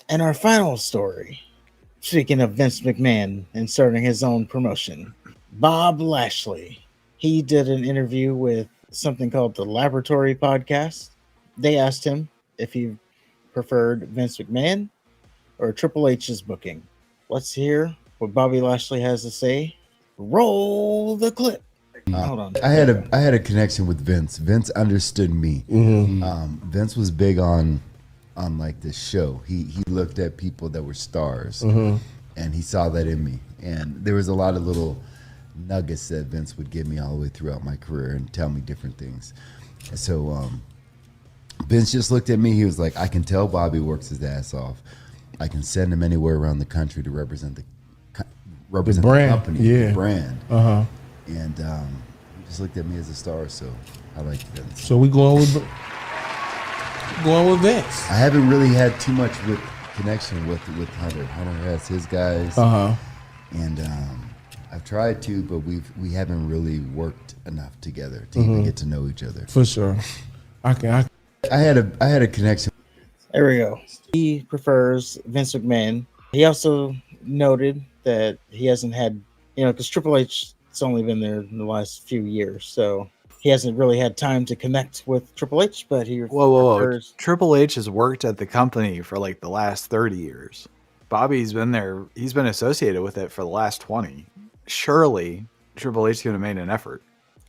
And our final story, speaking of Vince McMahon and starting his own promotion, Bob Lashley. He did an interview with something called the Laboratory Podcast. They asked him if he preferred Vince McMahon or Triple H's booking. Let's hear what Bobby Lashley has to say. Roll the clip. Hold on. I had a connection with Vince. Vince understood me. Vince was big on like this show. He looked at people that were stars, and he saw that in me. And there was a lot of little nuggets that Vince would give me all the way throughout my career and tell me different things. So Vince just looked at me. He was like, I can tell Bobby works his ass off. I can send him anywhere around the country to represent the brand. company, Yeah. the brand. And he just looked at me as a star, so I liked Vince. So we going with Vince. I haven't really had too much with connection with Hunter. Hunter has his guys, and I've tried to, but we haven't really worked enough together to even get to know each other. For sure. I had a connection. There we go. He prefers Vince McMahon. He also noted that he hasn't had, because Triple H has only been there in the last few years, so he hasn't really had time to connect with Triple H, but he Whoa. Triple H has worked at the company for like the last 30 years. Bobby's been there. He's been associated with it for the last 20. Surely Triple H could have made an effort.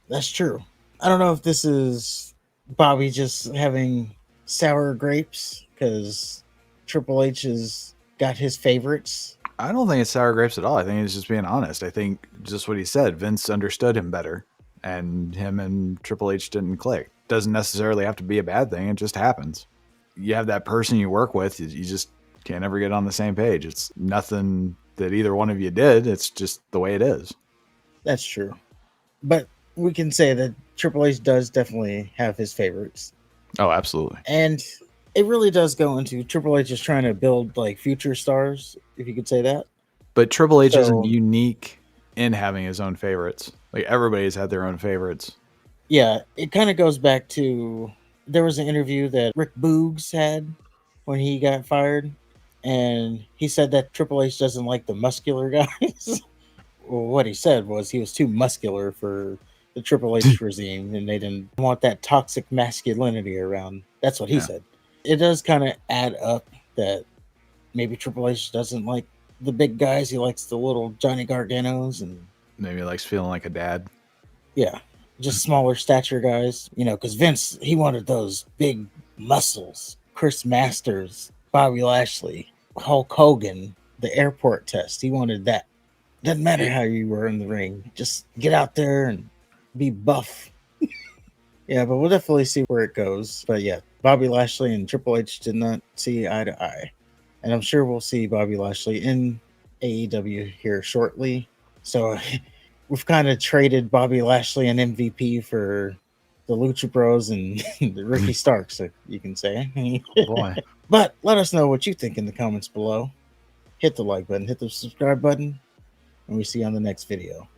That's true. I don't know if this is Bobby just having sour grapes because Triple H has got his favorites. I don't think it's sour grapes at all. I think he's just being honest. I think just what he said, Vince understood him better, and him and Triple H didn't click. Doesn't necessarily have to be a bad thing. It just happens. You have that person you work with, you just can't ever get on the same page. It's nothing that either one of you did. It's just the way it is. That's true. But we can say that Triple H does definitely have his favorites. Oh, absolutely. And it really does go into Triple H is trying to build like future stars, if you could say that. But Triple H isn't unique in having his own favorites. Like everybody's had their own favorites. Yeah, it kind of goes back to, there was an interview that Rick Boogs had when he got fired, and he said that Triple H doesn't like the muscular guys. Well, what he said was he was too muscular for the Triple H regime, and they didn't want that toxic masculinity around. That's what he said. It does kind of add up that maybe Triple H doesn't like the big guys. He likes the little Johnny Garganos, and maybe he likes feeling like a dad. Yeah, just smaller stature guys. Because Vince, he wanted those big muscles. Chris Masters, Bobby Lashley, Hulk Hogan, the airport test. He wanted that. Doesn't matter how you were in the ring. Just get out there and be buff. Yeah, but we'll definitely see where it goes. But yeah, Bobby Lashley and Triple H did not see eye to eye. And I'm sure we'll see Bobby Lashley in AEW here shortly. So we've kind of traded Bobby Lashley and MVP for the Lucha Bros and the Ricky Starks, you can say. Boy. But let us know what you think in the comments below. Hit the like button, hit the subscribe button, and we see you on the next video.